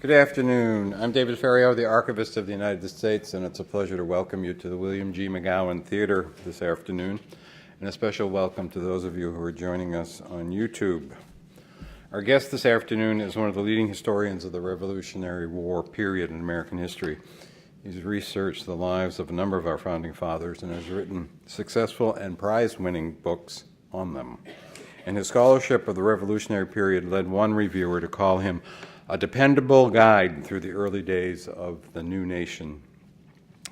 Good afternoon. I'm David Ferriero, the Archivist of the United States, and it's a pleasure to welcome you to the William G. McGowan Theater this afternoon, and a special welcome to those of you who are joining us on YouTube. Our guest this afternoon is one of the leading historians of the Revolutionary War period in American history. He's researched the lives of a number of our founding fathers and has written successful and prize-winning books on them. And his scholarship of the Revolutionary period led one reviewer to call him a dependable guide through the early days of the new nation.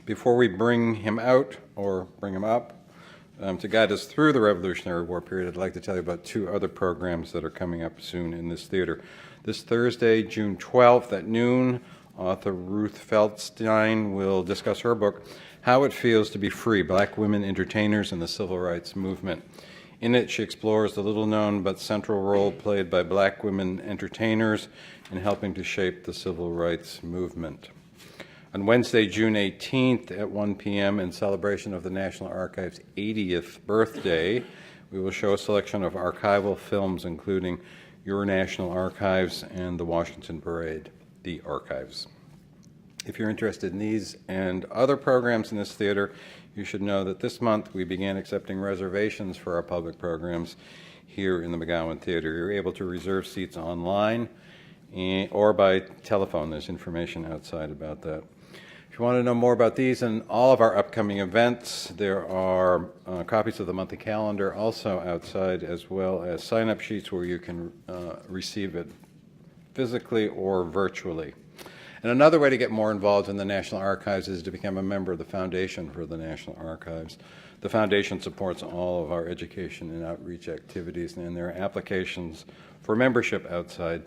Before we bring him out, or bring him up, to guide us through the Revolutionary War period, I'd like to tell you about two other programs that are coming up soon in this theater. This Thursday, June 12th at noon, author Ruth Feldstein will discuss her book, How It Feels to Be Free, Black Women Entertainers in the Civil Rights Movement. In it, she explores the little-known but central role played by black women entertainers in helping to shape the civil rights movement. On Wednesday, June 18th at 1 p.m., in celebration of the National Archives' 80th birthday, we will show a selection of archival films, including Your National Archives and the Washington Parade, the Archives. If you're interested in these and other programs in this theater, you should know that this month we began accepting reservations for our public programs here in the McGowan Theater. You're able to reserve seats online or by telephone. There's information outside about that. If you want to know more about these and all of our upcoming events, there are copies of the monthly calendar also outside, as well as sign-up sheets where you can receive it physically or virtually. And another way to get more involved in the National Archives is to become a member of the Foundation for the National Archives. The Foundation supports all of our education and outreach activities, and there are applications for membership outside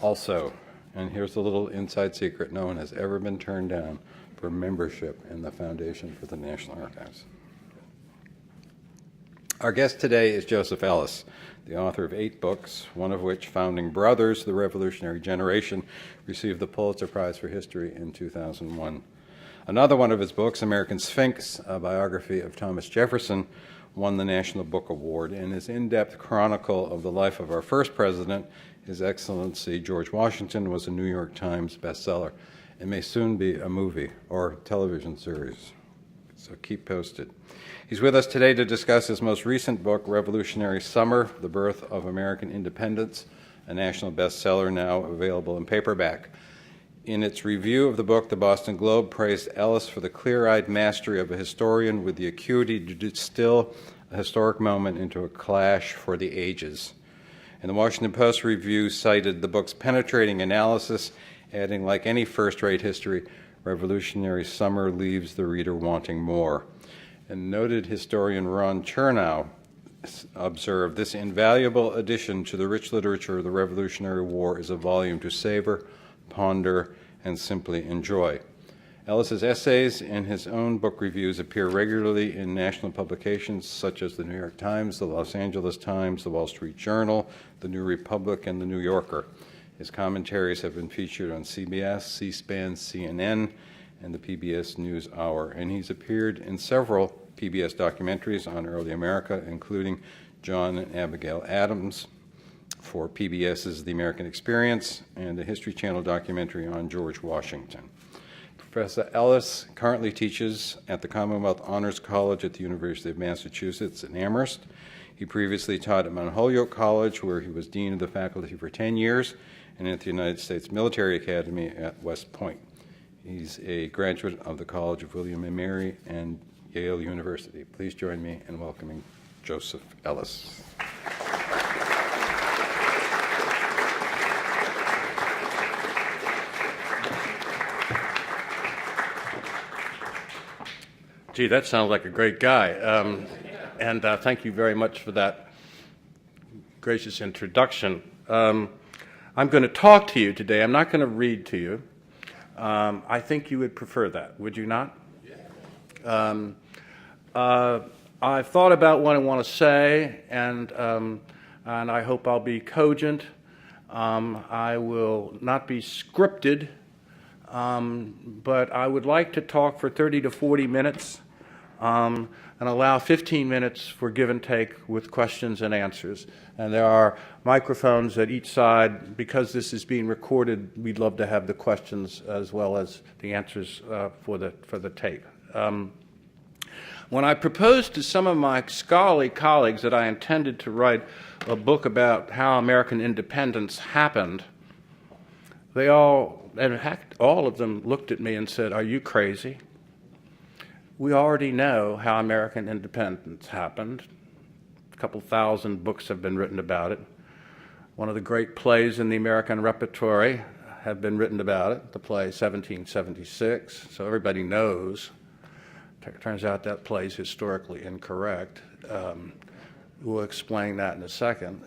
also. And here's a little inside secret: no one has ever been turned down for membership in the Foundation for the National Archives. Our guest today is Joseph Ellis, the author of 8 books, one of which, Founding Brothers, The Revolutionary Generation, received the Pulitzer Prize for History in 2001. Another one of his books, American Sphinx, a biography of Thomas Jefferson, won the National Book Award. In his in-depth chronicle of the life of our first president, His Excellency George Washington, was a New York Times bestseller and may soon be a movie or television series. So keep posted. He's with us today to discuss his most recent book, Revolutionary Summer, The Birth of American Independence, a national bestseller now available in paperback. In its review of the book, the Boston Globe praised Ellis for the clear-eyed mastery of a historian with the acuity to distill a historic moment into a clash for the ages. And the Washington Post review cited the book's penetrating analysis, adding, like any first-rate history, Revolutionary Summer leaves the reader wanting more. And noted historian Ron Chernow observed, this invaluable addition to the rich literature of the Revolutionary War is a volume to savor, ponder, and simply enjoy. Ellis's essays and his own book reviews appear regularly in national publications such as the New York Times, the Los Angeles Times, the Wall Street Journal, the New Republic, and the New Yorker. His commentaries have been featured on CBS, C-SPAN, CNN, and the PBS NewsHour, and he's appeared in several PBS documentaries on early America, including John and Abigail Adams for PBS's The American Experience, and a History Channel documentary on George Washington. Professor Ellis currently teaches at the Commonwealth Honors College at the University of Massachusetts in Amherst. He previously taught at Mount Holyoke College, where he was dean of the faculty for 10 years, and at the United States Military Academy at West Point. He's a graduate of the College of William & Mary and Yale University. Please join me in welcoming Joseph Ellis. Gee, that sounds like a great guy. And thank you very much for that gracious introduction. I'm going to talk to you today. I'm not going to read to you. I think you would prefer that, would you not? I've thought about what I want to say, and I hope I'll be cogent. I will not be scripted, but I would like to talk for 30 to 40 minutes and allow 15 minutes for give and take with questions and answers. And there are microphones at each side. Because this is being recorded, we'd love to have the questions as well as the answers for the tape. When I proposed to some of my scholarly colleagues that I intended to write a book about how American independence happened, they all, in fact, all of them looked at me and said, "Are you crazy? We already know how American independence happened. A couple thousand books have been written about it. One of the great plays in the American repertory have been written about it, the play 1776, so everybody knows. Turns out that play is historically incorrect. We'll explain that in a second.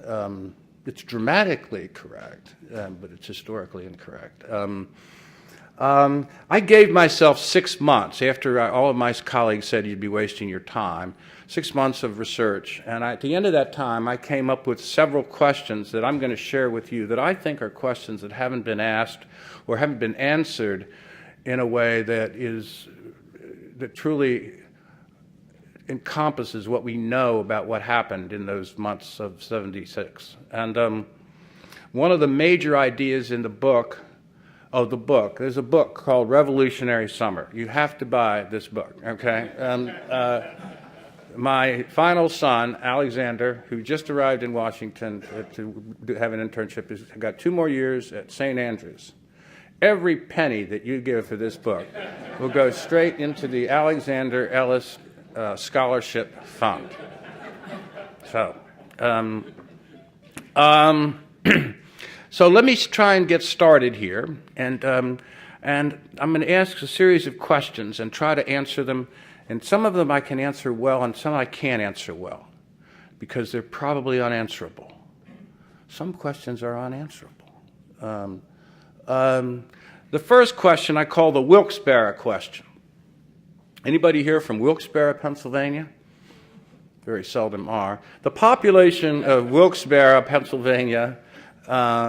It's dramatically correct, but it's historically incorrect. I gave myself 6 months after all of my colleagues said you'd be wasting your time, 6 months of research. And at the end of that time, I came up with several questions that I'm going to share with you that I think are questions that haven't been asked or haven't been answered in a way that truly encompasses what we know about what happened in those months of 76. And one of the major ideas in the book, there's a book called Revolutionary Summer. You have to buy this book, okay? My final son, Alexander, who just arrived in Washington to have an internship, has got 2 more years at St. Andrews. Every penny that you give for this book will go straight into the Alexander Ellis Scholarship Fund. So, so let me try and get started here, and I'm going to ask a series of questions and try to answer them. And some of them I can answer well, and some I can't answer well, because they're probably unanswerable. Some questions are unanswerable. The first question I call the Wilkes-Barre question. Anybody here from Wilkes-Barre, Pennsylvania? Very seldom are. The population of Wilkes-Barre, Pennsylvania,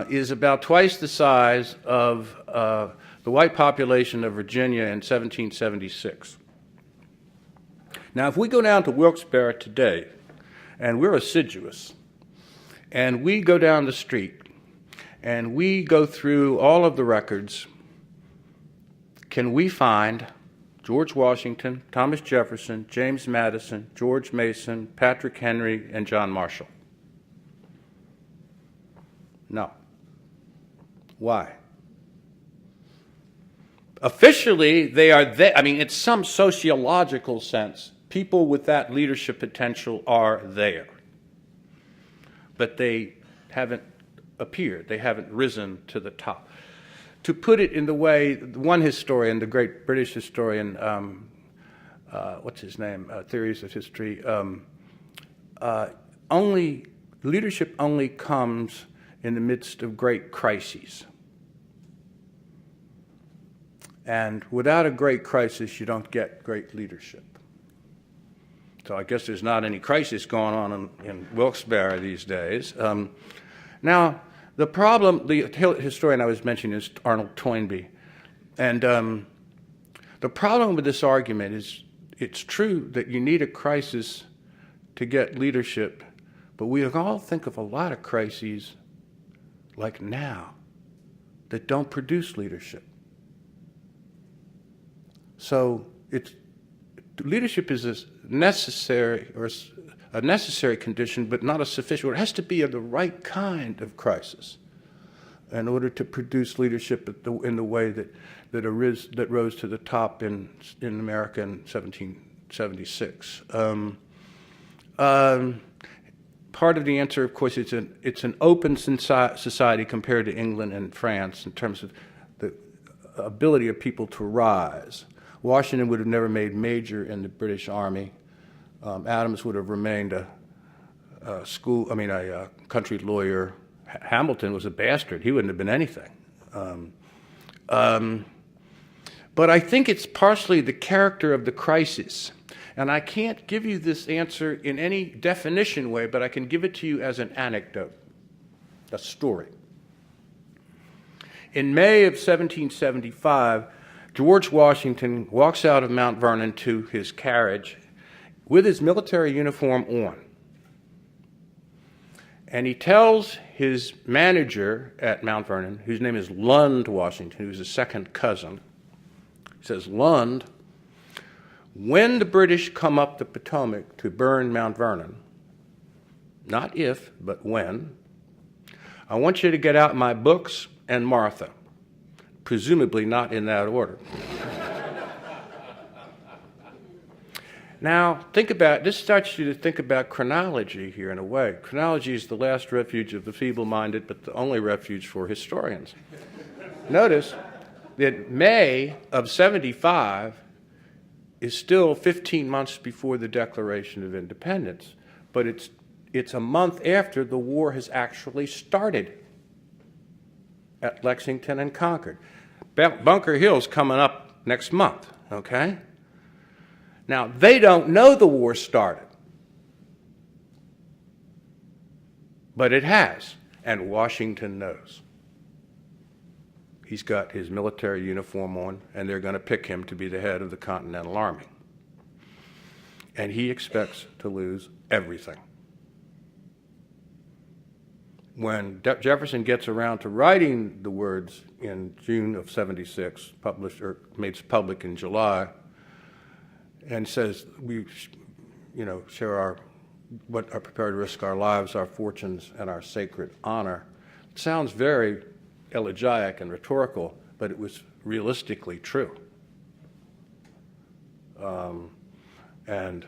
is about twice the size of the white population of Virginia in 1776. Now, if we go down to Wilkes-Barre today, and we're assiduous, and we go down the street, and we go through all of the records, can we find George Washington, Thomas Jefferson, James Madison, George Mason, Patrick Henry, and John Marshall? No. Why? Officially, they are there. I mean, in some sociological sense, people with that leadership potential are there. But they haven't appeared. They haven't risen to the top. To put it in the way, one historian, the great British historian, what's his name, Theories of History, leadership only comes in the midst of great crises. And without a great crisis, you don't get great leadership. So I guess there's not any crisis going on in Wilkes-Barre these days. Now, the problem, the historian I was mentioning is Arnold Toynbee. And the problem with this argument is it's true that you need a crisis to get leadership, but we all think of a lot of crises like now that don't produce leadership. So leadership is a necessary condition, but not a sufficient. It has to be of the right kind of crisis in order to produce leadership in the way that rose to the top in America in 1776. Part of the answer, of course, it's an open society compared to England and France in terms of the ability of people to rise. Washington would have never made major in the British Army. Adams would have remained a country lawyer. Hamilton was a bastard. He wouldn't have been anything. But I think it's partially the character of the crisis. And I can't give you this answer in any definition way, but I can give it to you as an anecdote, a story. In May of 1775, George Washington walks out of Mount Vernon to his carriage with his military uniform on. And he tells his manager at Mount Vernon, whose name is Lund Washington, who's a second cousin, he says, Lund, when the British come up the Potomac to burn Mount Vernon, not if, but when, I want you to get out my books and Martha, presumably not in that order. Now, this starts you to think about chronology here in a way. Chronology is the last refuge of the feeble-minded, but the only refuge for historians. Notice that May of 75 is still 15 months before the Declaration of Independence, but it's a month after the war has actually started at Lexington and Concord. Bunker Hill's coming up next month, okay? Now, they don't know the war started, but it has, and Washington knows. He's got his military uniform on, and they're going to pick him to be the head of the Continental Army. And he expects to lose everything. When Jefferson gets around to writing the words in June of 76, published or made public in July, and says we, share what are prepared to risk our lives, our fortunes, and our sacred honor. It sounds very elegiac and rhetorical, but it was realistically true. And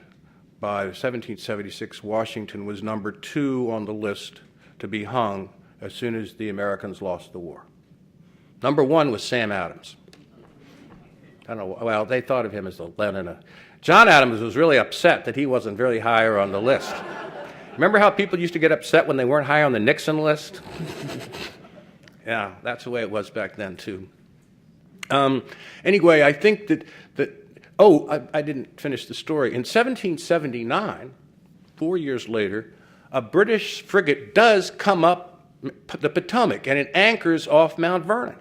by 1776, Washington was number 2 on the list to be hung as soon as the Americans lost the war. Number 1 was Sam Adams. I don't know, well, they thought of him as the Lenin. John Adams was really upset that he wasn't very higher on the list. Remember how people used to get upset when they weren't high on the Nixon list? Yeah, that's the way it was back then, too. Anyway, I think I didn't finish the story. In 1779, 4 years later, a British frigate does come up the Potomac, and it anchors off Mount Vernon.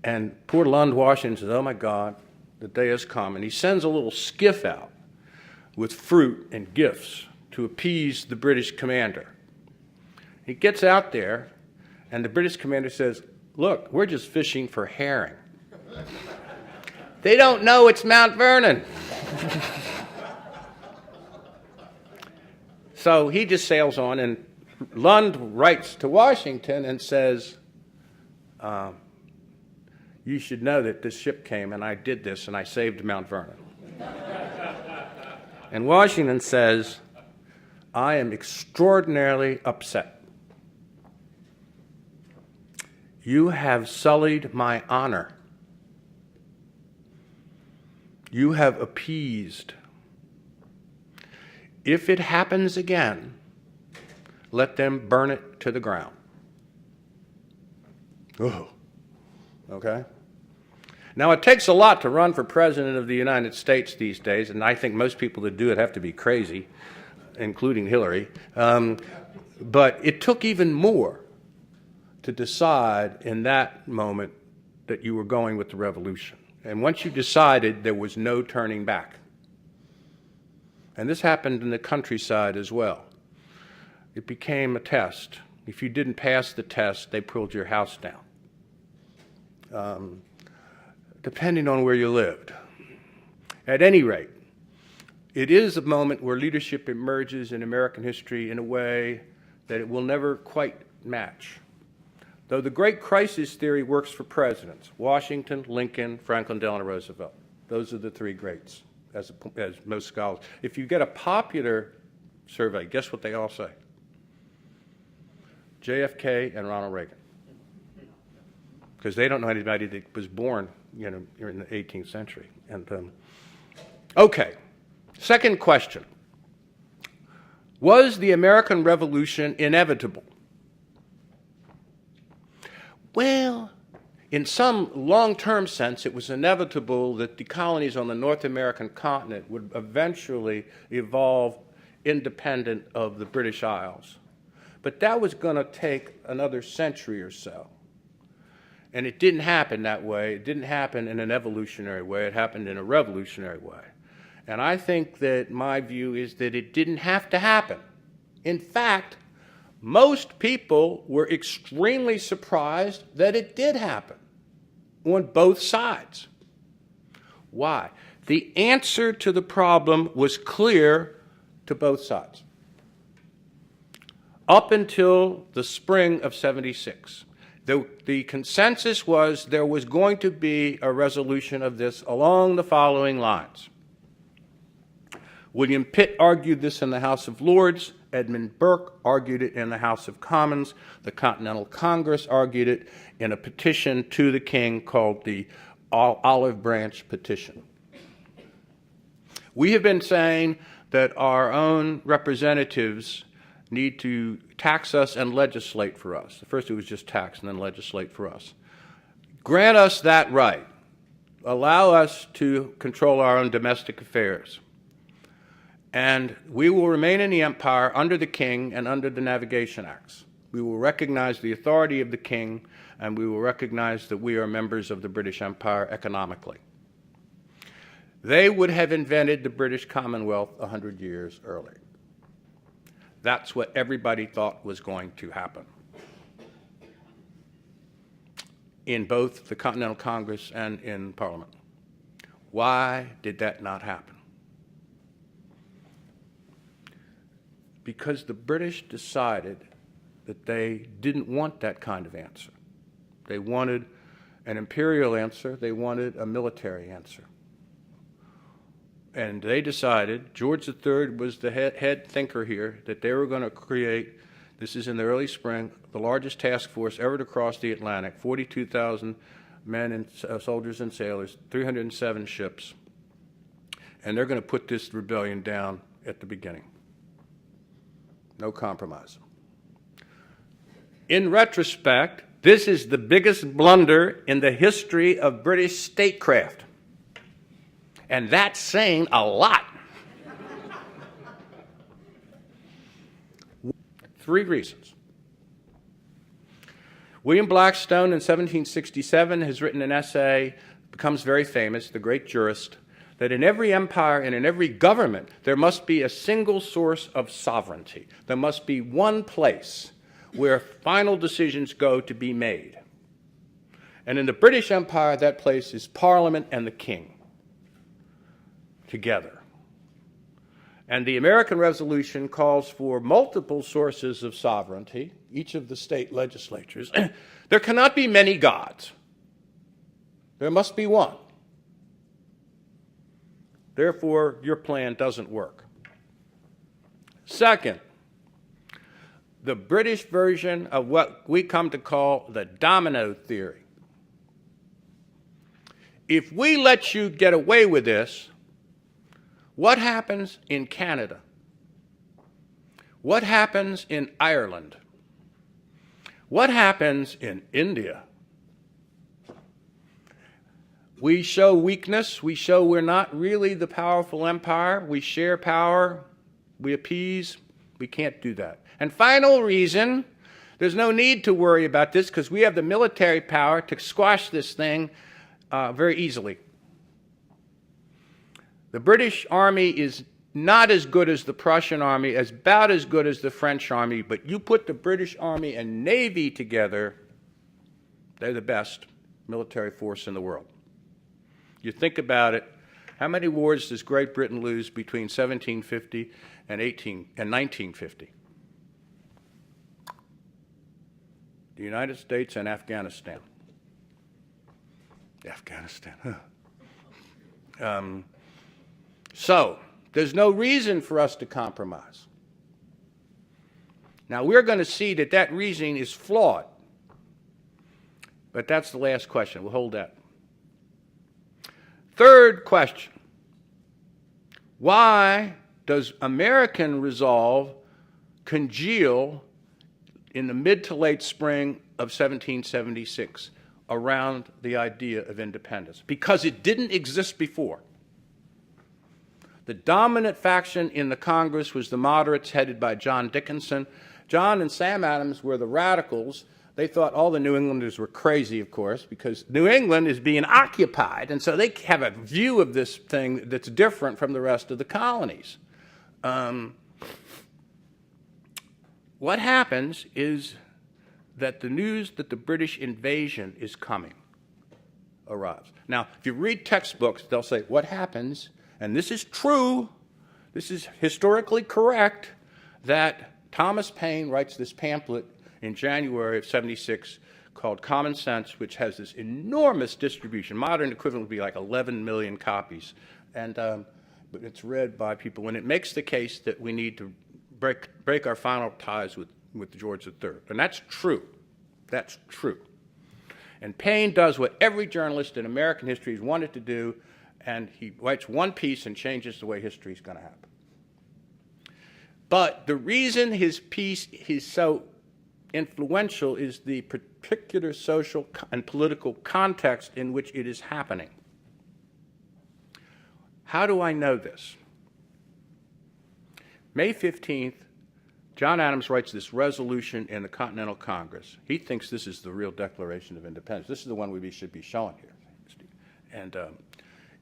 And poor Lund Washington says, oh my God, the day has come. And he sends a little skiff out with fruit and gifts to appease the British commander. He gets out there, and the British commander says, look, we're just fishing for herring. They don't know it's Mount Vernon. So he just sails on, and Lund writes to Washington and says, you should know that this ship came, and I did this, and I saved Mount Vernon. And Washington says, I am extraordinarily upset. You have sullied my honor. You have appeased. If it happens again, let them burn it to the ground. Oh, okay? Now, it takes a lot to run for president of the United States these days, and I think most people that do it have to be crazy, including Hillary. But it took even more to decide in that moment that you were going with the revolution. And once you decided, there was no turning back. And this happened in the countryside as well. It became a test. If you didn't pass the test, they pulled your house down, depending on where you lived. At any rate, it is a moment where leadership emerges in American history in a way that it will never quite match. Though the great crisis theory works for presidents, Washington, Lincoln, Franklin Delano Roosevelt. Those are the 3 greats, as most scholars. If you get a popular survey, guess what they all say? JFK and Ronald Reagan. Because they don't know anybody that was born, in the 18th century. And okay, second question. Was the American Revolution inevitable? Well, in some long-term sense, it was inevitable that the colonies on the North American continent would eventually evolve independent of the British Isles. But that was going to take another century or so. And it didn't happen that way. It didn't happen in an evolutionary way. It happened in a revolutionary way. And I think that my view is that it didn't have to happen. In fact, most people were extremely surprised that it did happen on both sides. Why? The answer to the problem was clear to both sides. Up until the spring of '76, the consensus was there was going to be a resolution of this along the following lines. William Pitt argued this in the House of Lords. Edmund Burke argued it in the House of Commons. The Continental Congress argued it in a petition to the king called the Olive Branch Petition. We have been saying that our own representatives need to tax us and legislate for us. First it was just tax and then legislate for us. Grant us that right. Allow us to control our own domestic affairs. And we will remain in the empire under the king and under the Navigation Acts. We will recognize the authority of the king, and we will recognize that we are members of the British Empire economically. They would have invented the British Commonwealth 100 years earlier. That's what everybody thought was going to happen in both the Continental Congress and in Parliament. Why did that not happen? Because the British decided that they didn't want that kind of answer. They wanted an imperial answer. They wanted a military answer. And they decided, George III was the head thinker here, that they were going to create, this is in the early spring, the largest task force ever to cross the Atlantic, 42,000 men and soldiers and sailors, 307 ships. And they're going to put this rebellion down at the beginning. No compromise. In retrospect, this is the biggest blunder in the history of British statecraft. And that's saying a lot. 3 reasons. William Blackstone in 1767 has written an essay, becomes very famous, the great jurist, that in every empire and in every government, there must be a single source of sovereignty. There must be one place where final decisions go to be made. And in the British Empire, that place is Parliament and the king together. And the American Revolution calls for multiple sources of sovereignty, each of the state legislatures. There cannot be many gods. There must be one. Therefore, your plan doesn't work. Second, the British version of what we come to call the domino theory. If we let you get away with this, what happens in Canada? What happens in Ireland? What happens in India? We show weakness. We show we're not really the powerful empire. We share power. We appease. We can't do that. And final reason, there's no need to worry about this because we have the military power to squash this thing very easily. The British Army is not as good as the Prussian Army, about as good as the French Army, but you put the British Army and Navy together, they're the best military force in the world. You think about it, how many wars does Great Britain lose between 1750 and 1950? The United States and Afghanistan. So, there's no reason for us to compromise. Now, we're going to see that that reasoning is flawed. But that's the last question. We'll hold that. Third question. Why does American resolve congeal in the mid to late spring of 1776 around the idea of independence? Because it didn't exist before. The dominant faction in the Congress was the moderates headed by John Dickinson. John and Sam Adams were the radicals They thought all the New Englanders were crazy, of course, because New England is being occupied, and so they have a view of this thing that's different from the rest of the colonies. What happens is that the news that the British invasion is coming arrives. Now, if you read textbooks, they'll say, what happens, and this is true, this is historically correct, that Thomas Paine writes this pamphlet in January of '76 called Common Sense, which has this enormous distribution. Modern equivalent would be like 11 million copies. And, but it's read by people, and it makes the case that we need to break our final ties with George III. And that's true. That's true. And Paine does what every journalist in American history has wanted to do, and he writes one piece and changes the way history is going to happen. But the reason his piece is so influential is the particular social and political context in which it is happening. How do I know this? May 15th, John Adams writes this resolution in the Continental Congress. He thinks this is the real Declaration of Independence. This is the one we should be showing here, Steve. And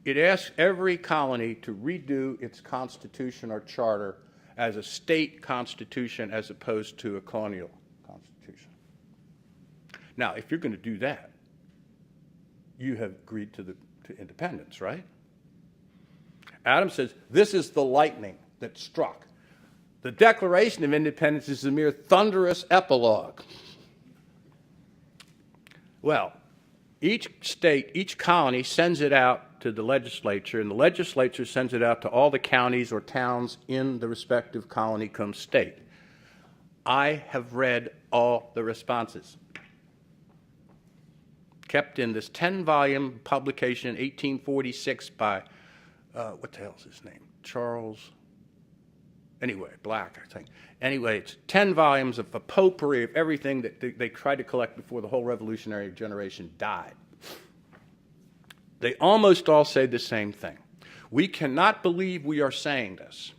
it asks every colony to redo its constitution or charter as a state constitution as opposed to a colonial constitution. Now, if you're going to do that, you have agreed to independence, right? Adams says, this is the lightning that struck. The Declaration of Independence is a mere thunderous epilogue. Well, each state, each colony sends it out to the legislature, and the legislature sends it out to all the counties or towns in the respective colony cum state. I have read all the responses, kept in this 10-volume publication in 1846 by, what the hell's his name? Charles, anyway, Black, I think. Anyway, it's 10 volumes of a potpourri of everything that they tried to collect before the whole revolutionary generation died. They almost all say the same thing. We cannot believe we are saying this.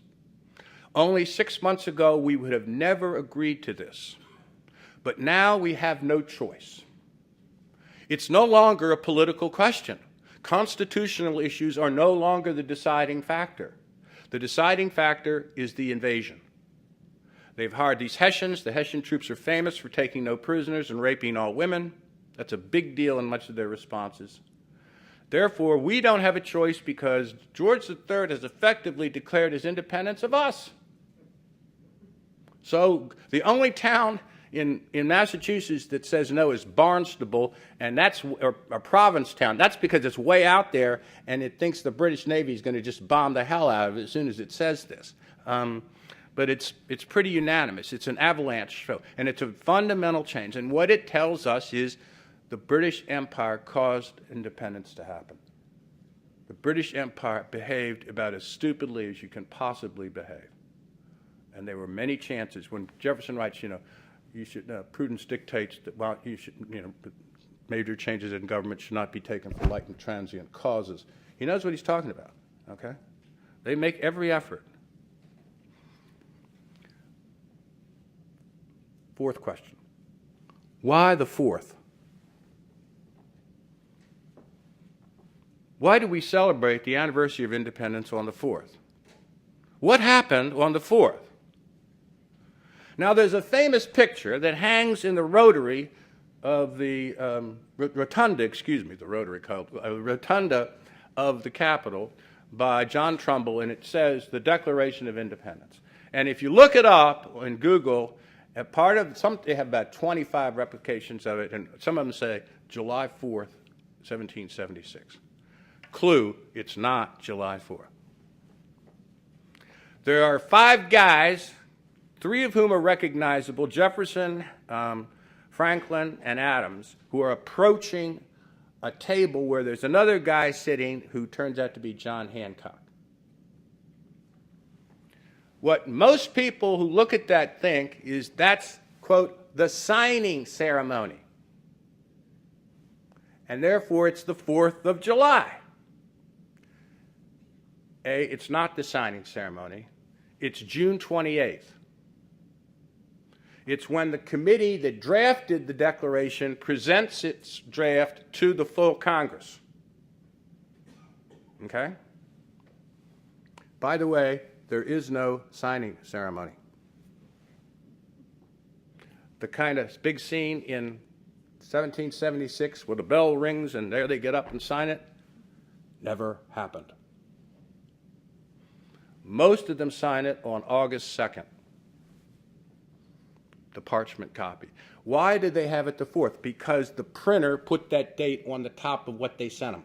Only 6 months ago, we would have never agreed to this. But now we have no choice. It's no longer a political question. Constitutional issues are no longer the deciding factor. The deciding factor is the invasion. They've hired these Hessians. The Hessian troops are famous for taking no prisoners and raping all women. That's a big deal in much of their responses. Therefore, we don't have a choice because George III has effectively declared his independence of us. So the only town in Massachusetts that says no is Barnstable, and that's a province town. That's because it's way out there, and it thinks the British Navy is going to just bomb the hell out of it as soon as it says this. But it's pretty unanimous. It's an avalanche show, and it's a fundamental change. And what it tells us is the British Empire caused independence to happen. The British Empire behaved about as stupidly as you can possibly behave. And there were many chances when Jefferson writes, you should, prudence dictates that, well, you should, major changes in government should not be taken for light and transient causes. He knows what he's talking about, okay? They make every effort. Fourth question. Why the fourth? Why do we celebrate the anniversary of independence on the 4th? What happened on the 4th? Now, there's a famous picture that hangs in the rotary of the rotunda of the Capitol by John Trumbull, and it says the Declaration of Independence. And if you look it up in Google, they have about 25 replications of it, and some of them say July 4th, 1776. Clue, it's not July 4th. There are 5 guys, 3 of whom are recognizable, Jefferson, Franklin, and Adams, who are approaching a table where there's another guy sitting who turns out to be John Hancock. What most people who look at that think is that's, quote, the signing ceremony. And therefore, it's the 4th of July. It's not the signing ceremony. It's June 28th. It's when the committee that drafted the Declaration presents its draft to the full Congress. Okay? By the way, there is no signing ceremony. The kind of big scene in 1776 where the bell rings and there they get up and sign it never happened. Most of them sign it on August 2nd, the parchment copy. Why did they have it the 4th? Because the printer put that date on the top of what they sent them.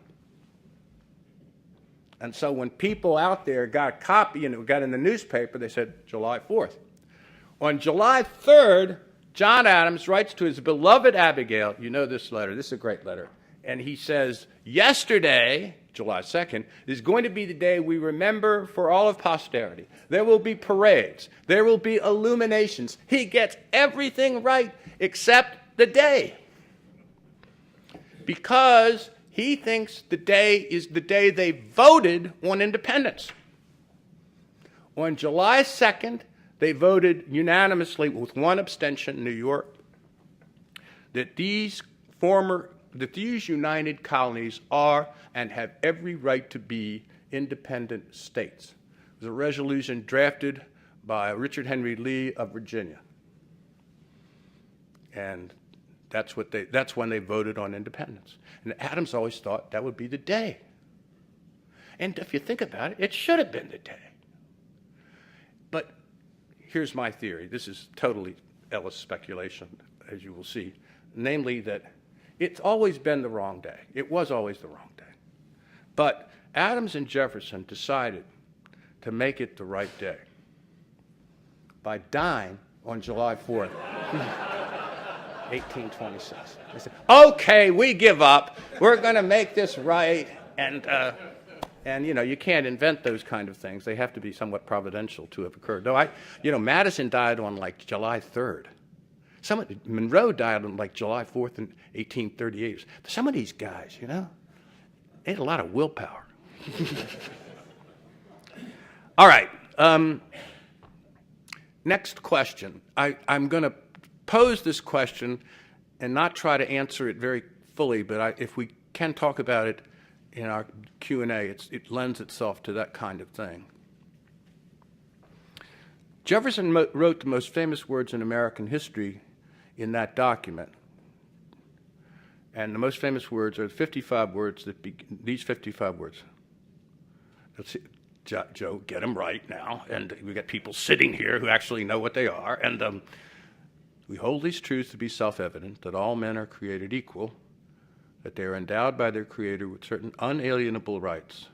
And so when people out there got a copy and it got in the newspaper, they said July 4th. On July 3rd, John Adams writes to his beloved Abigail, you know this letter, this is a great letter, and he says, yesterday, July 2nd, is going to be the day we remember for all of posterity. There will be parades. There will be illuminations. He gets everything right except the day. Because he thinks the day is the day they voted on independence. On July 2nd, they voted unanimously with one abstention in New York that these united colonies are and have every right to be independent states. It was a resolution drafted by Richard Henry Lee of Virginia. And that's when they voted on independence. And Adams always thought that would be the day. And if you think about it, it should have been the day. But here's my theory. This is totally Ellis speculation, as you will see. Namely that it's always been the wrong day. It was always the wrong day. But Adams and Jefferson decided to make it the right day by dying on July 4th, 1826. They said, okay, we give up. We're going to make this right. And you know, you can't invent those kind of things. They have to be somewhat providential to have occurred. Though Madison died on like July 3rd. Monroe died on like July 4th in 1838. Some of these guys, they had a lot of willpower. All right. Next question. I'm going to pose this question and not try to answer it very fully, but if we can talk about it in our Q&A, it lends itself to that kind of thing. Jefferson wrote the most famous words in American history in that document. And the most famous words are 55 words these 55 words. Let's see, Joe, get them right now. And we got people sitting here who actually know what they are. And we hold these truths to be self-evident, that all men are created equal, that they are endowed by their Creator with certain unalienable rights,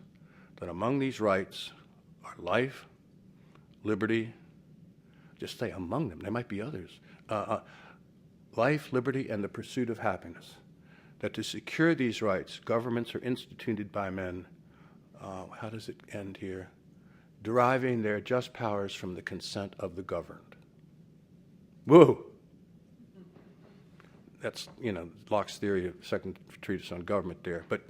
that among these rights are life, liberty, just say among them, there might be others, life, liberty, and the pursuit of happiness, that to secure these rights, governments are instituted by men, how does it end here? Deriving their just powers from the consent of the governed. Whoa! That's, Locke's theory of second treatise on government there. But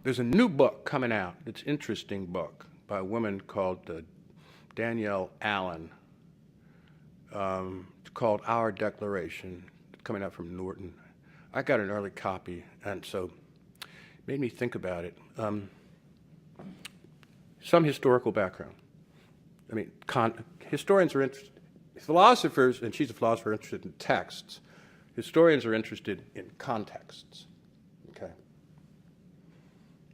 there's a new book coming out. It's an interesting book by a woman called Danielle Allen. It's called Our Declaration, coming out from Norton. I got an early copy, and so it made me think about it. Some historical background. Historians are interested. Philosophers, and she's a philosopher, are interested in texts. Historians are interested in contexts, okay?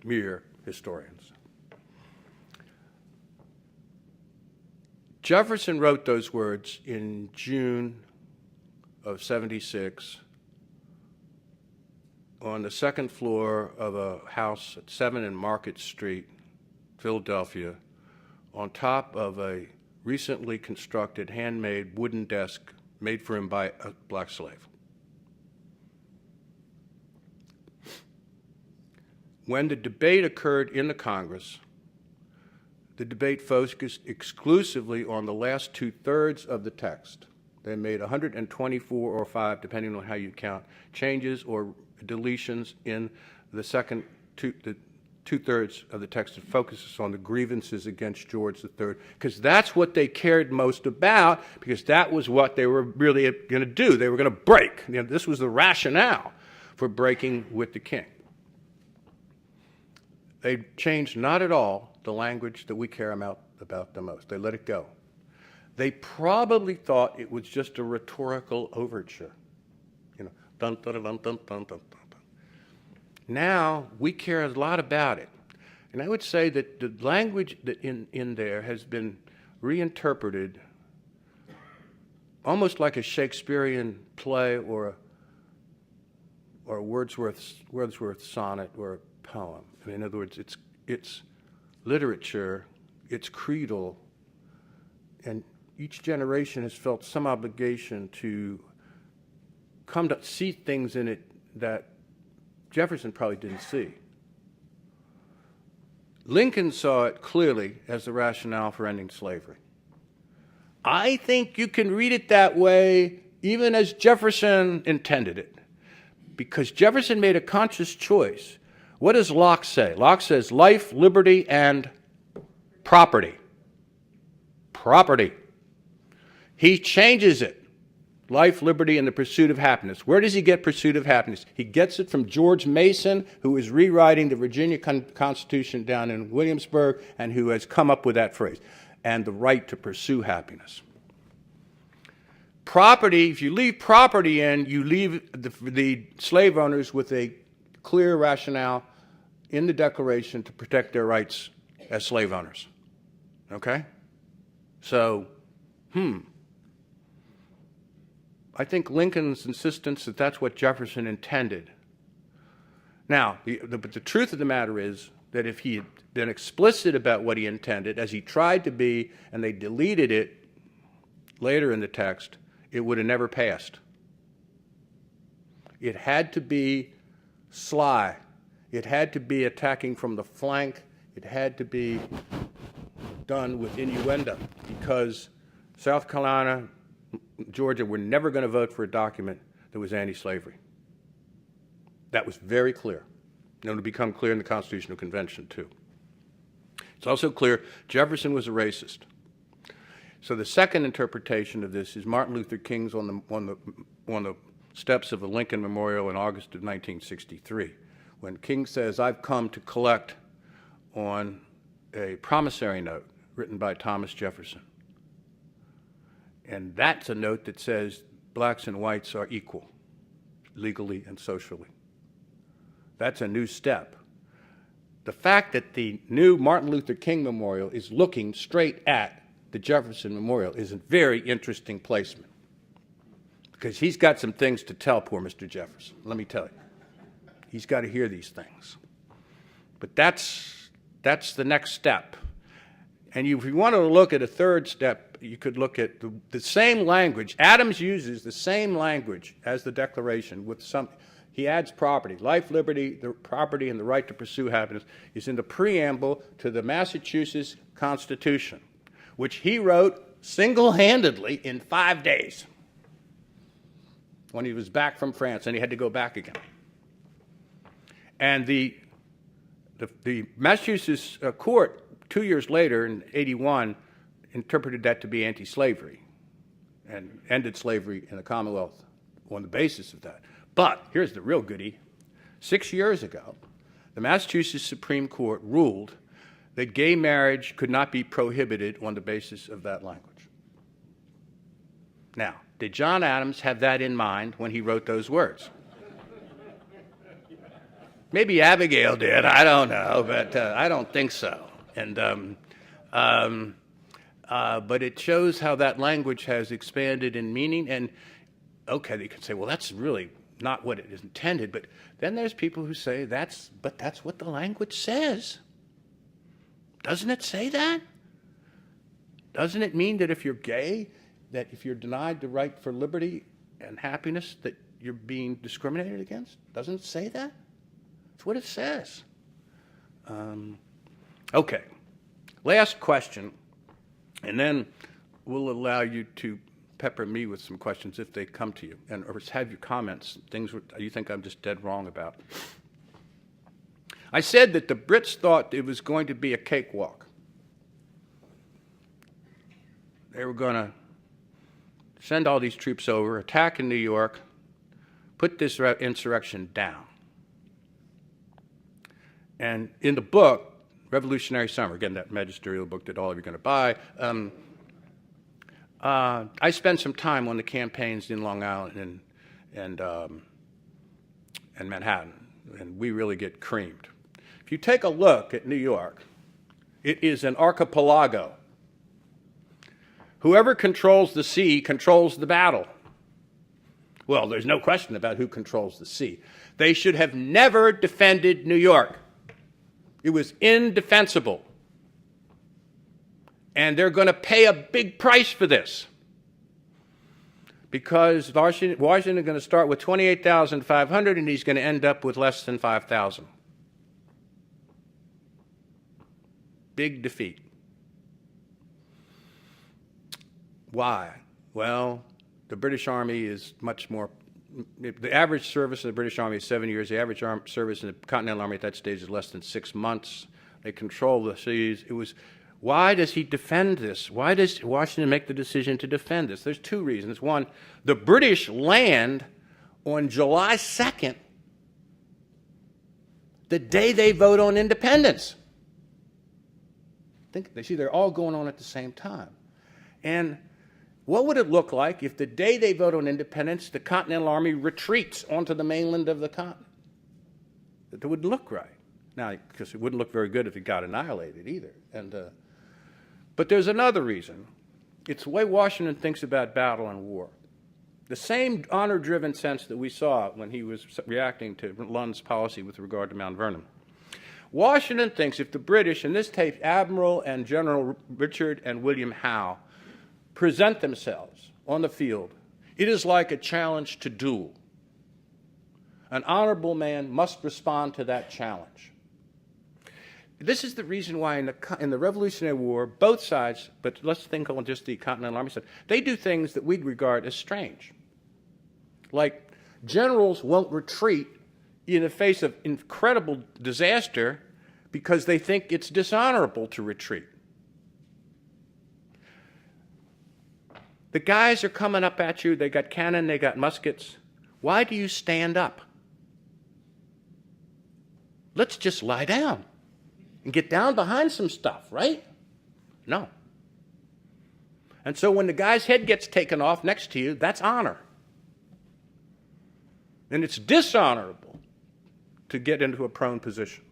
Mere historians. Jefferson wrote those words in June of '76 on the second floor of a house at 7 in Market Street, Philadelphia, on top of a recently constructed handmade wooden desk made for him by a black slave. When the debate occurred in the Congress, the debate focused exclusively on the last 2/3 of the text. They made 124 or 5, depending on how you count, changes or deletions in the 2/3 of the text that focuses on the grievances against George III, because that's what they cared most about, because that was what they were really going to do. They were going to break. This was the rationale for breaking with the king. They changed not at all the language that we care about the most. They let it go. They probably thought it was just a rhetorical overture. Dun, dun, dun, dun, dun, dun, dun, dun. Now we care a lot about it. And I would say that the language that in there has been reinterpreted almost like a Shakespearean play or a Wordsworth sonnet or a poem. In other words, it's literature, it's creedal, and each generation has felt some obligation to come to see things in it that Jefferson probably didn't see. Lincoln saw it clearly as the rationale for ending slavery. I think you can read it that way even as Jefferson intended it, because Jefferson made a conscious choice. What does Locke say? Locke says life, liberty, and property. Property. He changes it. Life, liberty, and the pursuit of happiness. Where does he get pursuit of happiness? He gets it from George Mason, who is rewriting the Virginia Constitution down in Williamsburg, and who has come up with that phrase, and the right to pursue happiness. Property, if you leave property in, you leave the slave owners with a clear rationale in the Declaration to protect their rights as slave owners. Okay? So, I think Lincoln's insistence that that's what Jefferson intended. Now, but the truth of the matter is that if he had been explicit about what he intended, as he tried to be, and they deleted it later in the text, it would have never passed. It had to be sly. It had to be attacking from the flank. It had to be done with innuendo, because South Carolina, Georgia were never going to vote for a document that was anti-slavery. That was very clear. And it'll become clear in the Constitutional Convention, too. It's also clear Jefferson was a racist. So the second interpretation of this is Martin Luther King's on the steps of the Lincoln Memorial in August of 1963, when King says, "I've come to collect on a promissory note written by Thomas Jefferson." And that's a note that says blacks and whites are equal, legally and socially. That's a new step. The fact that the new Martin Luther King Memorial is looking straight at the Jefferson Memorial is a very interesting placement, because he's got some things to tell poor Mr. Jefferson, let me tell you. He's got to hear these things. But that's the next step. And if you want to look at a third step, you could look at the same language. Adams uses the same language as the Declaration with some. He adds property. Life, liberty, the property, and the right to pursue happiness is in the preamble to the Massachusetts Constitution, which he wrote single-handedly in 5 days when he was back from France, and he had to go back again. And the Massachusetts court, 2 years later, in 81, interpreted that to be anti-slavery and ended slavery in the Commonwealth on the basis of that. But here's the real goodie. 6 years ago, the Massachusetts Supreme Court ruled that gay marriage could not be prohibited on the basis of that language. Now, did John Adams have that in mind when he wrote those words? Maybe Abigail did, I don't know, but I don't think so. And but it shows how that language has expanded in meaning. And okay, they can say, well, that's really not what it is intended. But then there's people who say that's what the language says. Doesn't it say that? Doesn't it mean that if you're gay, that if you're denied the right for liberty and happiness, that you're being discriminated against? Doesn't it say that? That's what it says. Okay. Last question, and then we'll allow you to pepper me with some questions if they come to you, or have your comments, things you think I'm just dead wrong about. I said that the Brits thought it was going to be a cakewalk. They were going to send all these troops over, attack in New York, put this insurrection down. And in the book, Revolutionary Summer, again, that magisterial book that all of you are going to buy, I spent some time on the campaigns in Long Island and Manhattan, and we really get creamed. If you take a look at New York, it is an archipelago. Whoever controls the sea controls the battle. Well, there's no question about who controls the sea. They should have never defended New York. It was indefensible. And they're going to pay a big price for this. Because Washington is going to start with 28,500 and he's going to end up with less than 5,000. Big defeat. Why? Well, the British Army is much more. The average service of the British Army is 7 years. The average service in the Continental Army at that stage is less than 6 months. They control the seas. Why does he defend this? Why does Washington make the decision to defend this? There's two reasons. One, the British land on July 2nd, the day they vote on independence. They're all going on at the same time. And what would it look like if the day they vote on independence, the Continental Army retreats onto the mainland of the continent? It would look right. Now, because it wouldn't look very good if it got annihilated either. But there's another reason. It's the way Washington thinks about battle and war. The same honor-driven sense that we saw when he was reacting to Lund's policy with regard to Mount Vernon. Washington thinks if the British, in this case Admiral and General Richard and William Howe, present themselves on the field, it is like a challenge to duel. An honorable man must respond to that challenge. This is the reason why in the Revolutionary War, both sides, but let's think on just the Continental Army side, they do things that we'd regard as strange. Like generals won't retreat in the face of incredible disaster because they think it's dishonorable to retreat. The guys are coming up at you, they got cannon, they got muskets. Why do you stand up? Let's just lie down and get down behind some stuff, right? No. And so when the guy's head gets taken off next to you, that's honor. And it's dishonorable to get into a prone position.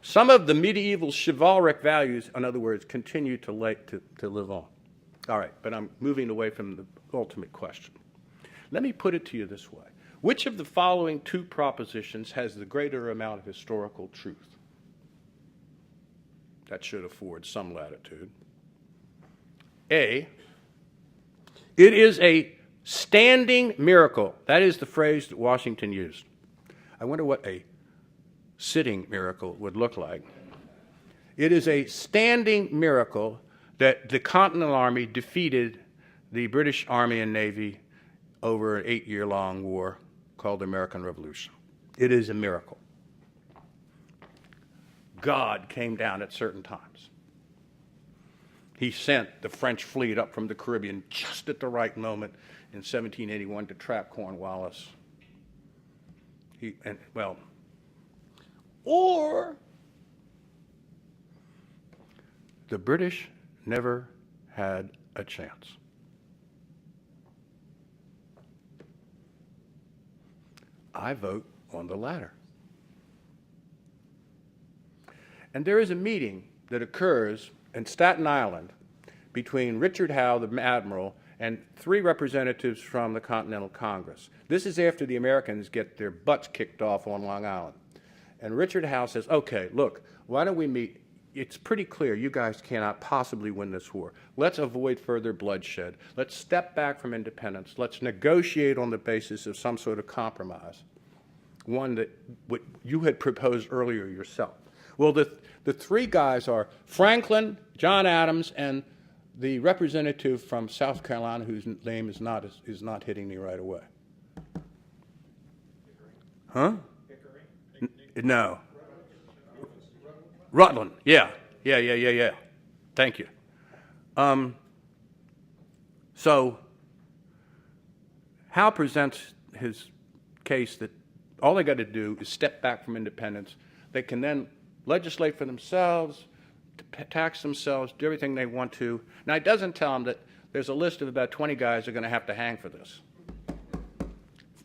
Some of the medieval chivalric values, in other words, continue to live on. All right, but I'm moving away from the ultimate question. Let me put it to you this way. Which of the following two propositions has the greater amount of historical truth? That should afford some latitude. A, it is a standing miracle. That is the phrase that Washington used. I wonder what a sitting miracle would look like. It is a standing miracle that the Continental Army defeated the British Army and Navy over an 8-year-long war called the American Revolution. It is a miracle. God came down at certain times. He sent the French fleet up from the Caribbean just at the right moment in 1781 to trap Cornwallis. Or the British never had a chance. I vote on the latter. And there is a meeting that occurs in Staten Island between Richard Howe, the admiral, and 3 representatives from the Continental Congress. This is after the Americans get their butts kicked off on Long Island. And Richard Howe says, okay, look, why don't we meet? It's pretty clear you guys cannot possibly win this war. Let's avoid further bloodshed. Let's step back from independence. Let's negotiate on the basis of some sort of compromise, one that you had proposed earlier yourself. Well, the 3 guys are Franklin, John Adams, and the representative from South Carolina whose name is not hitting me right away. Huh? No. Rutland, yeah. Thank you. So Howe presents his case that all they got to do is step back from independence. They can then legislate for themselves, tax themselves, do everything they want to. Now, it doesn't tell them that there's a list of about 20 guys who are going to have to hang for this.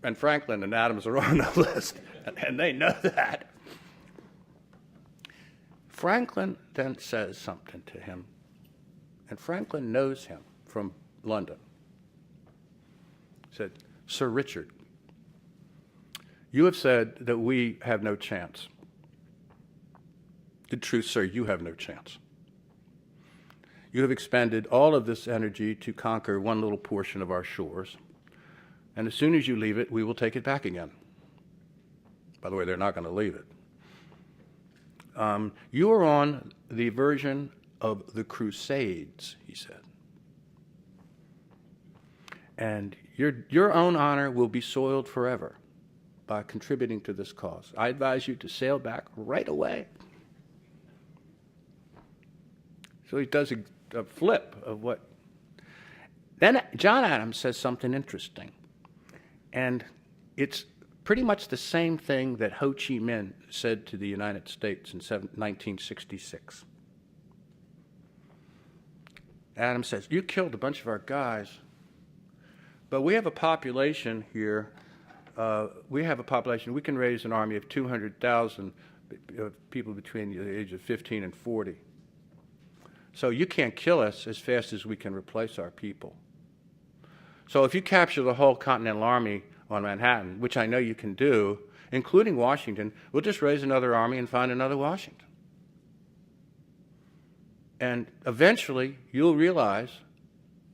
And Franklin and Adams are on the list, and they know that. Franklin then says something to him, and Franklin knows him from London. He said, "Sir Richard, you have said that we have no chance. The truth, sir, you have no chance. You have expended all of this energy to conquer one little portion of our shores, and as soon as you leave it, we will take it back again." By the way, they're not going to leave it. You are on the version of the Crusades, he said. And your own honor will be soiled forever by contributing to this cause. I advise you to sail back right away. So he does a flip of what. Then John Adams says something interesting. And it's pretty much the same thing that Ho Chi Minh said to the United States in 1966. Adams says, "You killed a bunch of our guys, but we have a population here. We can raise an army of 200,000 people between the age of 15 and 40. So you can't kill us as fast as we can replace our people. So if you capture the whole Continental Army on Manhattan, which I know you can do, including Washington, we'll just raise another army and find another Washington. And eventually, you'll realize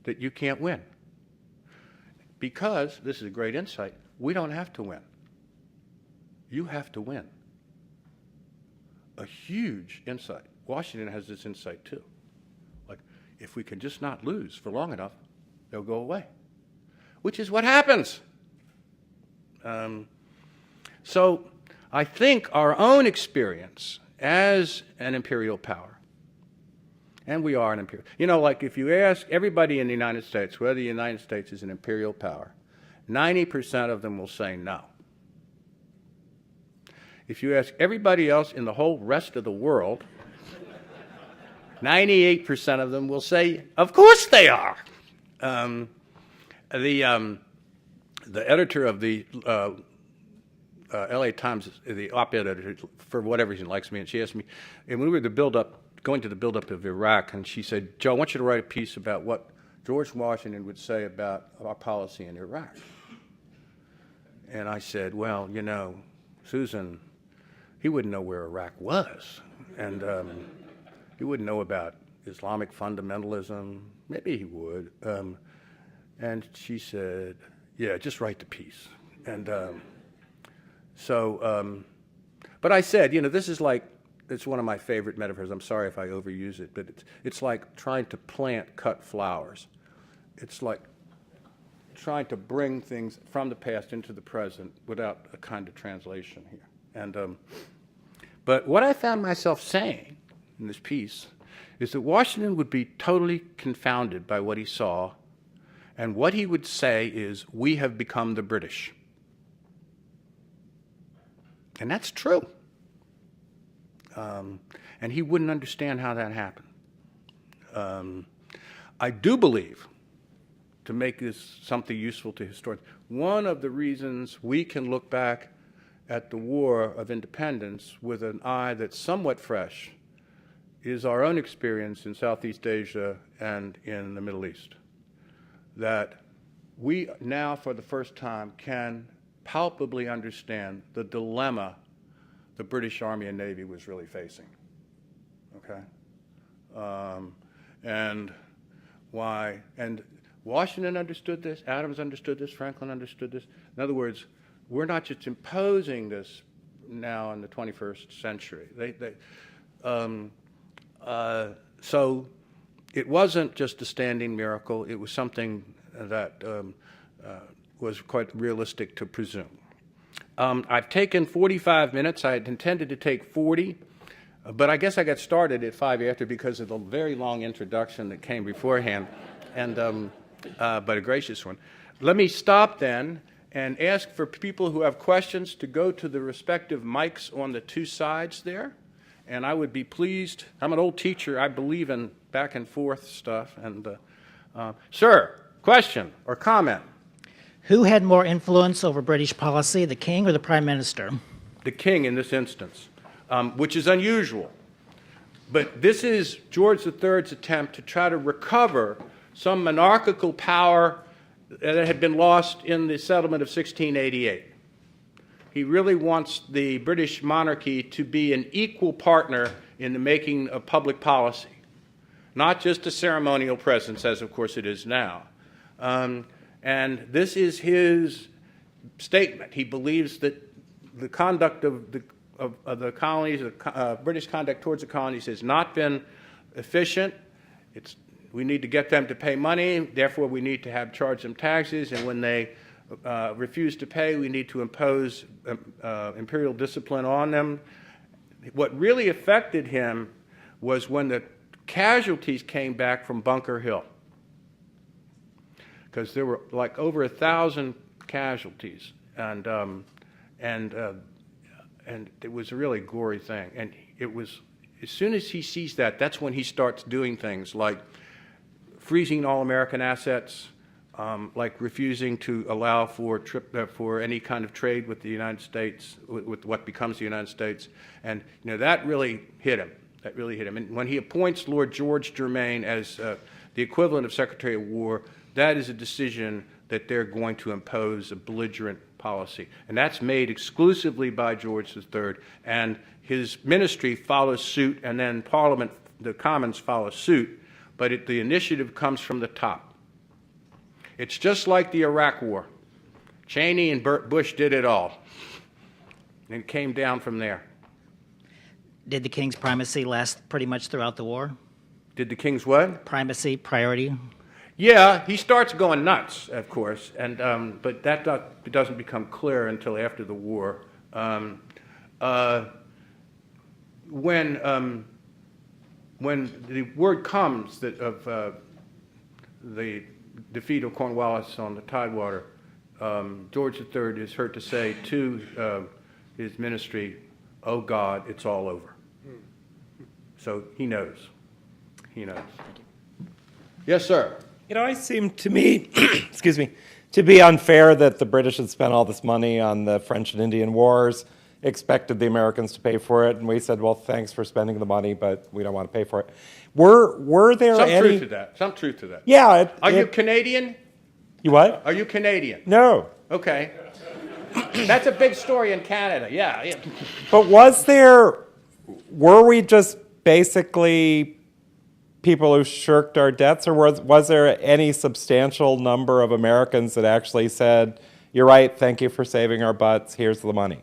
that you can't win. Because, this is a great insight, we don't have to win. You have to win." A huge insight. Washington has this insight too. Like, if we can just not lose for long enough, they'll go away. Which is what happens. So I think our own experience as an imperial power, and we are an imperial, like if you ask everybody in the United States whether the United States is an imperial power, 90% of them will say no. If you ask everybody else in the whole rest of the world, 98% of them will say, of course they are. The editor of the LA Times, the op-ed editor, for whatever reason, likes me, and she asked me, and when we were going to the buildup of Iraq, and she said, "Joe, I want you to write a piece about what George Washington would say about our policy in Iraq." And I said, "Well, Susan, he wouldn't know where Iraq was, and he wouldn't know about Islamic fundamentalism. Maybe he would." And she said, "Yeah, just write the piece." And but I said, this is like, it's one of my favorite metaphors. I'm sorry if I overuse it, but it's like trying to cut flowers. It's like trying to bring things from the past into the present without a kind of translation here. And but what I found myself saying in this piece is that Washington would be totally confounded by what he saw, and what he would say is, "We have become the British." And that's true. And he wouldn't understand how that happened. I do believe, to make this something useful to historians, one of the reasons we can look back at the War of Independence with an eye that's somewhat fresh is our own experience in Southeast Asia and in the Middle East. That we now, for the first time, can palpably understand the dilemma the British Army and Navy was really facing. Okay? And why? And Washington understood this, Adams understood this, Franklin understood this. In other words, we're not just imposing this now in the 21st century. So it wasn't just a standing miracle. It was something that was quite realistic to presume. I've taken 45 minutes. I had intended to take 40. But I guess I got started at 5 after because of the very long introduction that came beforehand, and but a gracious one. Let me stop then and ask for people who have questions to go to the respective mics on the two sides there. And I would be pleased. I'm an old teacher. I believe in back and forth stuff. And sir, question or comment? Who had more influence over British policy, the king or the prime minister? The king in this instance, which is unusual. But this is George III's attempt to try to recover some monarchical power that had been lost in the settlement of 1688. He really wants the British monarchy to be an equal partner in the making of public policy, not just a ceremonial presence, as of course it is now. And this is his statement. He believes that the conduct of the colonies, British conduct towards the colonies, has not been efficient. We need to get them to pay money, therefore we need to charge them taxes, and when they refuse to pay, we need to impose imperial discipline on them. What really affected him was when the casualties came back from Bunker Hill, because there were like over 1,000 casualties, and it was a really gory thing. And it was, as soon as he sees that, that's when he starts doing things like freezing all American assets, like refusing to allow for any kind of trade with the United States, with what becomes the United States. And that really hit him. That really hit him. And when he appoints Lord George Germain as the equivalent of Secretary of War, that is a decision that they're going to impose a belligerent policy. And that's made exclusively by George III. And his ministry follows suit, and then Parliament, the Commons, follow suit. But the initiative comes from the top. It's just like the Iraq War. Cheney and Bush did it all. And it came down from there. Did the king's primacy last pretty much throughout the war? Did the king's what? Primacy, priority? Yeah, he starts going nuts, of course, and but that doesn't become clear until after the war. When the word comes of the defeat of Cornwallis on the Tidewater, George III is heard to say to his ministry, "Oh God, it's all over." So he knows. He knows. Yes, sir. It seemed to me, excuse me, to be unfair that the British had spent all this money on the French and Indian Wars, expected the Americans to pay for it, and we said, well, thanks for spending the money, but we don't want to pay for it. Were there Some any... truth to that. Some truth to that. Yeah. Are you Canadian? You what? Are you Canadian? No. Okay. That's a big story in Canada, yeah. But were we just basically people who shirked our debts, or was there any substantial number of Americans that actually said, you're right, thank you for saving our butts, here's the money?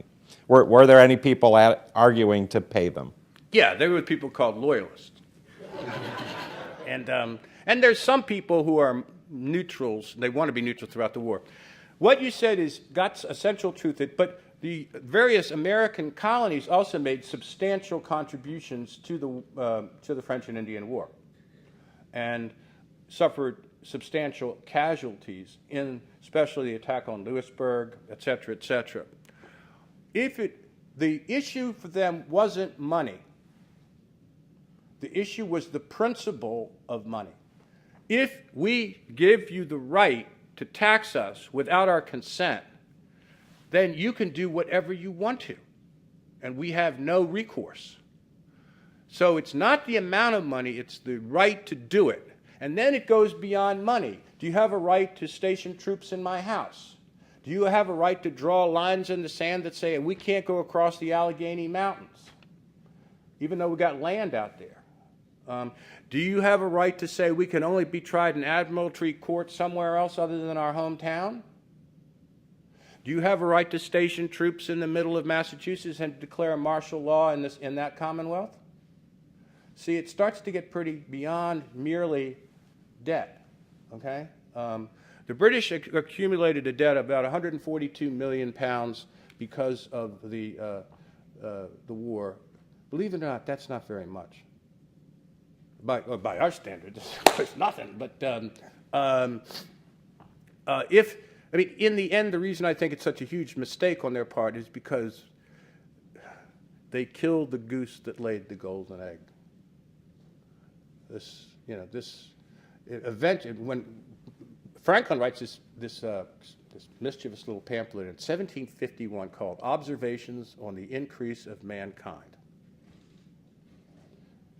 Were there any people arguing to pay them? Yeah, there were people called loyalists. And there's some people who are neutrals, they want to be neutral throughout the war. What you said is got essential truth, but the various American colonies also made substantial contributions to the French and Indian War, and suffered substantial casualties in, especially the attack on Louisburg, et cetera, et cetera. The issue for them wasn't money. The issue was the principle of money. If we give you the right to tax us without our consent, then you can do whatever you want to, and we have no recourse. So it's not the amount of money, it's the right to do it. And then it goes beyond money. Do you have a right to station troops in my house? Do you have a right to draw lines in the sand that say we can't go across the Allegheny Mountains, even though we got land out there? Do you have a right to say we can only be tried in admiralty court somewhere else other than our hometown? Do you have a right to station troops in the middle of Massachusetts and declare martial law in that Commonwealth? See, it starts to get pretty beyond merely debt, okay? The British accumulated a debt of about 142 million pounds because of the war. Believe it or not, that's not very much. By our standards, it's nothing. But in the end, the reason I think it's such a huge mistake on their part is because they killed the goose that laid the golden egg. This event, when Franklin writes this mischievous little pamphlet in 1751 called Observations on the Increase of Mankind.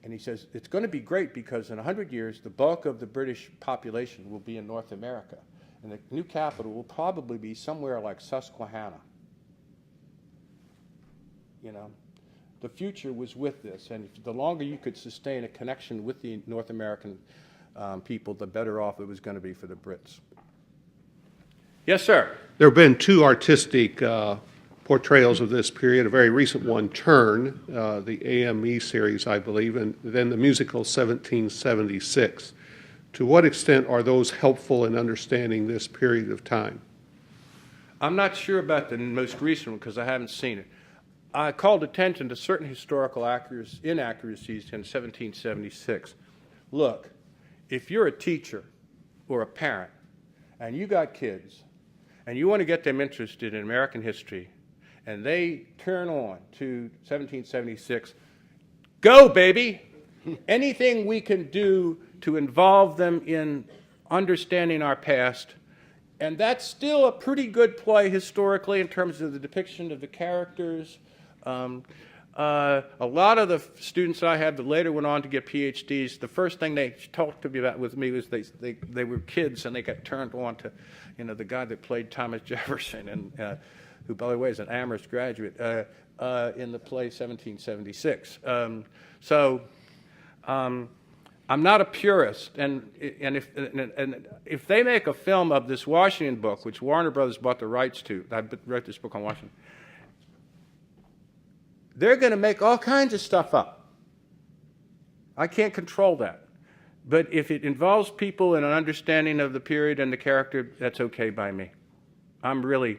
And he says, it's going to be great because in 100 years, the bulk of the British population will be in North America. And the new capital will probably be somewhere like Susquehanna. The future was with this. And the longer you could sustain a connection with the North American people, the better off it was going to be for the Brits. Yes, sir. There have been two artistic portrayals of this period, a very recent one, Turn, the AME series, I believe, and then the musical 1776. To what extent are those helpful in understanding this period of time? I'm not sure about the most recent one because I haven't seen it. I called attention to certain historical inaccuracies in 1776. Look, if you're a teacher or a parent and you got kids and you want to get them interested in American history and they turn on to 1776, go, baby! Anything we can do to involve them in understanding our past. And that's still a pretty good play historically in terms of the depiction of the characters. A lot of the students that I had that later went on to get PhDs, the first thing they talked to me about with me was they were kids and they got turned on to, the guy that played Thomas Jefferson, and who, by the way, is an Amherst graduate, in the play 1776. I'm not a purist, and if they make a film of this Washington book, which Warner Brothers bought the rights to, I wrote this book on Washington, they're going to make all kinds of stuff up. I can't control that. But if it involves people in an understanding of the period and the character, that's okay by me. I'm really,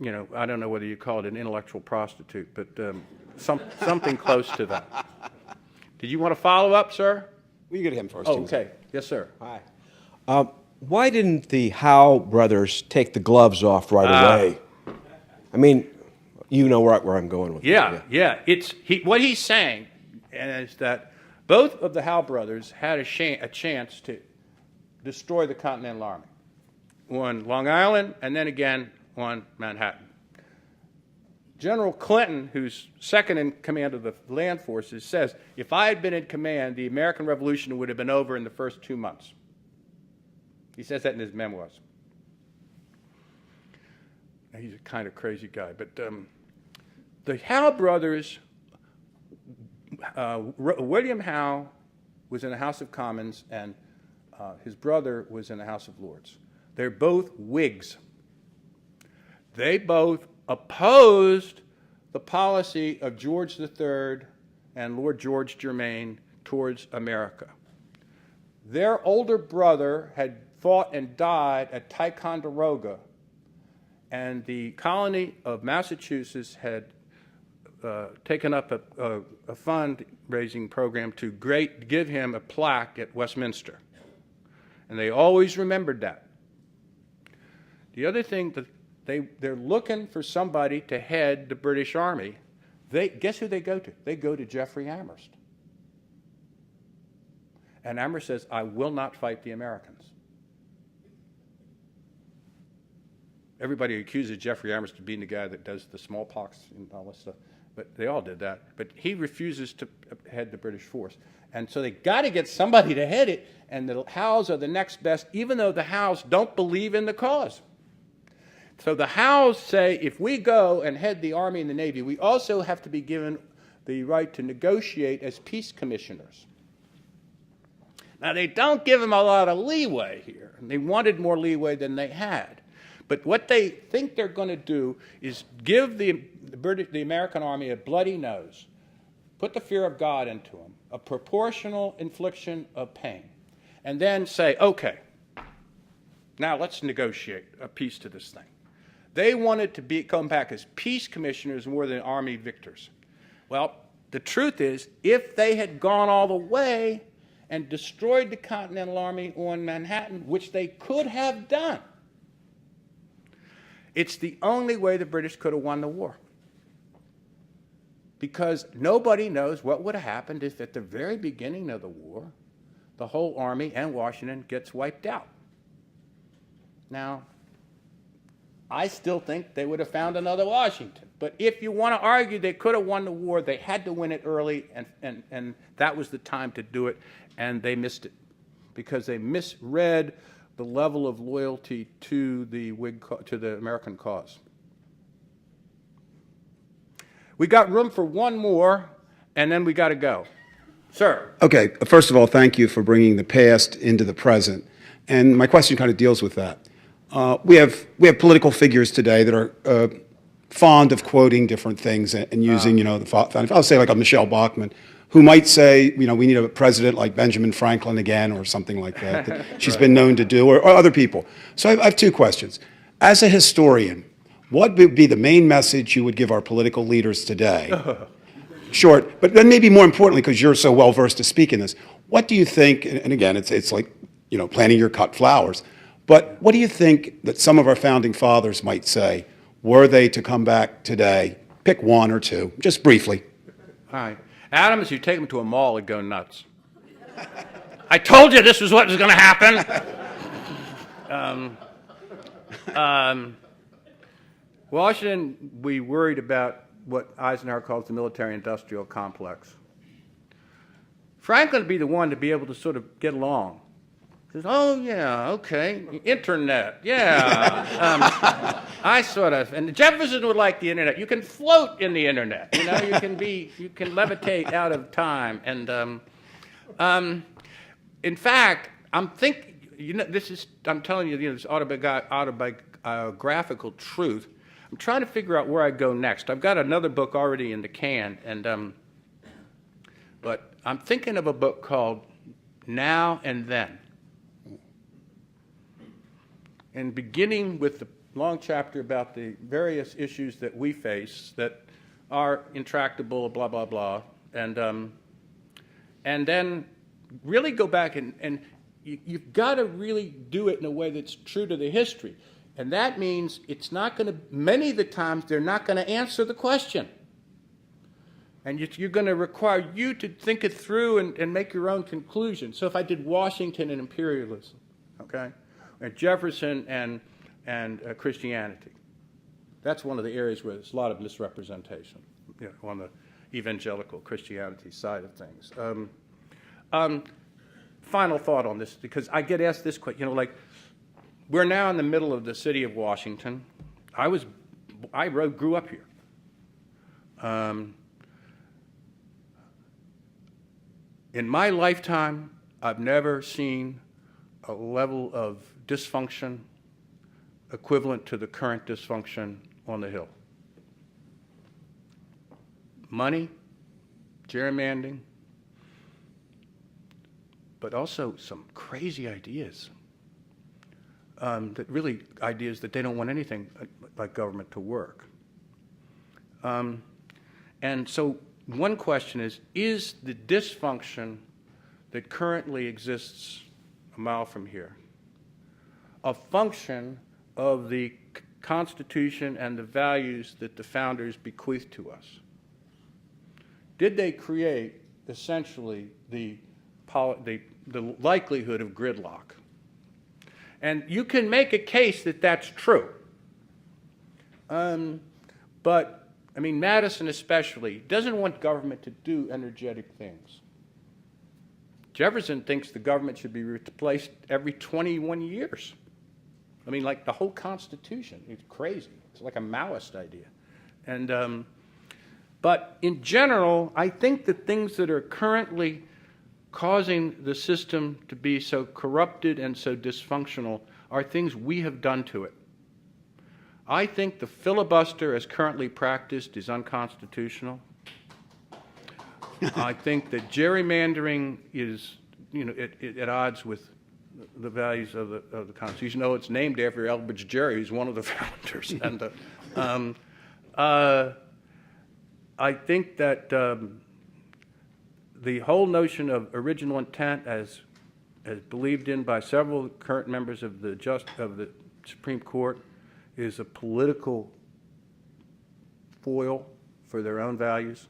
I don't know whether you call it an intellectual prostitute, but something close to that. Did you want to follow up, sir? Well, you go to him first. Oh, okay. Yes, sir. Hi. Why didn't the Howe brothers take the gloves off right away? I mean, you know where I'm going with Yeah, that. yeah. What he's saying is that both of the Howe brothers had a chance to destroy the Continental Army on Long Island and then again on Manhattan. General Clinton, who's second in command of the land forces, says, if I had been in command, the American Revolution would have been over in the first 2 months. He says that in his memoirs. He's a kind of crazy guy. But the Howe brothers, William Howe was in the House of Commons, and his brother was in the House of Lords. They're both Whigs. They both opposed the policy of George III and Lord George Germain towards America. Their older brother had fought and died at Ticonderoga, and the colony of Massachusetts had taken up a fundraising program to give him a plaque at Westminster. And they always remembered that. The other thing that they're looking for somebody to head the British Army. Guess who they go to? They go to Jeffrey Amherst. And Amherst says, I will not fight the Americans. Everybody accuses Jeffrey Amherst of being the guy that does the smallpox and all this stuff. But they all did that. But he refuses to head the British force. And so they got to get somebody to head it, and the Howes are the next best, even though the Howes don't believe in the cause. So the Howes say, if we go and head the Army and the Navy, we also have to be given the right to negotiate as peace commissioners. Now, they don't give them a lot of leeway here. They wanted more leeway than they had. But what they think they're going to do is give the American Army a bloody nose, put the fear of God into them, a proportional infliction of pain, and then say, okay, now let's negotiate a peace to this thing. They wanted to come back as peace commissioners more than army victors. Well, the truth is, if they had gone all the way and destroyed the Continental Army on Manhattan, which they could have done, it's the only way the British could have won the war. Because nobody knows what would have happened if at the very beginning of the war, the whole army and Washington gets wiped out. Now, I still think they would have found another Washington. But if you want to argue they could have won the war, they had to win it early, and that was the time to do it, and they missed it because they misread the level of loyalty to the American cause. We got room for one more, and then we got to go. Sir. Okay, first of all, thank you for bringing the past into the present. And my question kind of deals with that. We have political figures today that are fond of quoting different things and using, the founding. I'll say like a Michelle Bachmann, who might say, we need a president like Benjamin Franklin again or something like that she's been known to do, or other people. So I have two questions. As a historian, what would be the main message you would give our political leaders today? Short, but then maybe more importantly, because you're so well versed to speak in this, what do you think? And again, it's like planting your cut flowers. But what do you think that some of our founding fathers might say were they to come back today? Pick one or two, just briefly. All right. Adams, you take them to a mall and go nuts. I told you this was what was going to happen. Washington, we worried about what Eisenhower calls the military-industrial complex. Franklin would be the one to be able to sort of get along. He says, oh, yeah, okay, internet, yeah. I sort of, and Jefferson would like the internet. You can float in the internet, you can levitate out of time. And in fact, I'm thinking, I'm telling you, this autobiographical truth. I'm trying to figure out where I go next. I've got another book already in the can, but I'm thinking of a book called Now and Then. And beginning with the long chapter about the various issues that we face that are intractable, blah, blah, blah, and then really go back and you've got to really do it in a way that's true to the history. And that means it's not going to, many of the times, they're not going to answer the question. And you're going to require you to think it through and make your own conclusion. So if I did Washington and imperialism, okay, and Jefferson and Christianity, that's one of the areas where there's a lot of misrepresentation, on the evangelical Christianity side of things. Final thought on this, because I get asked this question, we're now in the middle of the city of Washington. I grew up here. In my lifetime, I've never seen a level of dysfunction equivalent to the current dysfunction on the Hill. Money, gerrymandering, but also some crazy ideas. Ideas that they don't want anything like government to work. And so one question is the dysfunction that currently exists a mile from here a function of the Constitution and the values that the founders bequeathed to us? Did they create essentially the likelihood of gridlock? And you can make a case that that's true. But, Madison especially doesn't want government to do energetic things. Jefferson thinks the government should be replaced every 21 years. Like the whole Constitution. It's crazy. It's like a Maoist idea. And, but in general, I think the things that are currently causing the system to be so corrupted and so dysfunctional are things we have done to it. I think the filibuster as currently practiced is unconstitutional. I think that gerrymandering is, at odds with the values of the Constitution. No, it's named after Elbridge Gerry, who's one of the founders. And I think that the whole notion of original intent, as believed in by several current members of the Supreme Court, is a political foil for their own values.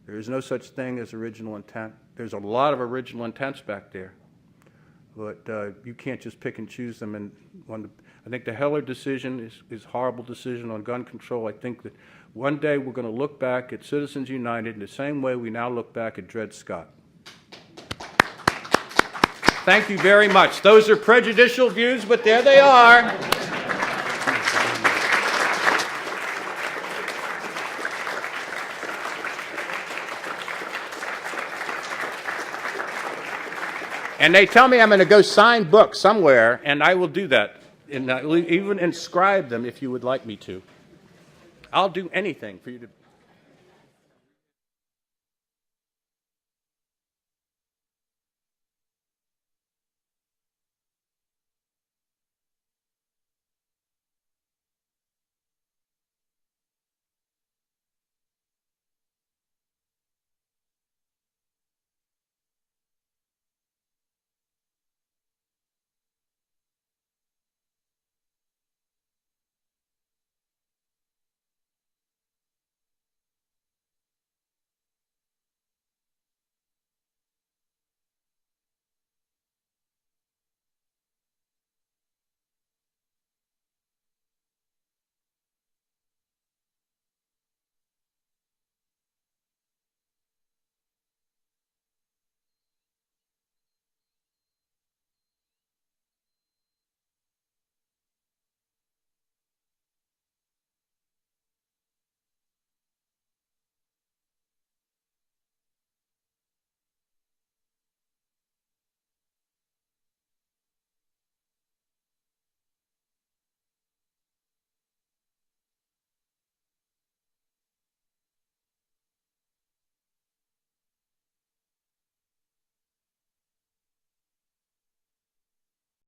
There is no such thing as original intent. There's a lot of original intents back there, but you can't just pick and choose them. And I think the Heller decision is a horrible decision on gun control. I think that one day we're going to look back at Citizens United in the same way we now look back at Dred Scott. Thank you very much. Those are prejudicial views, but there they are. And they tell me I'm going to go sign books somewhere, and I will do that. And I will even inscribe them if you would like me to. I'll do anything for you to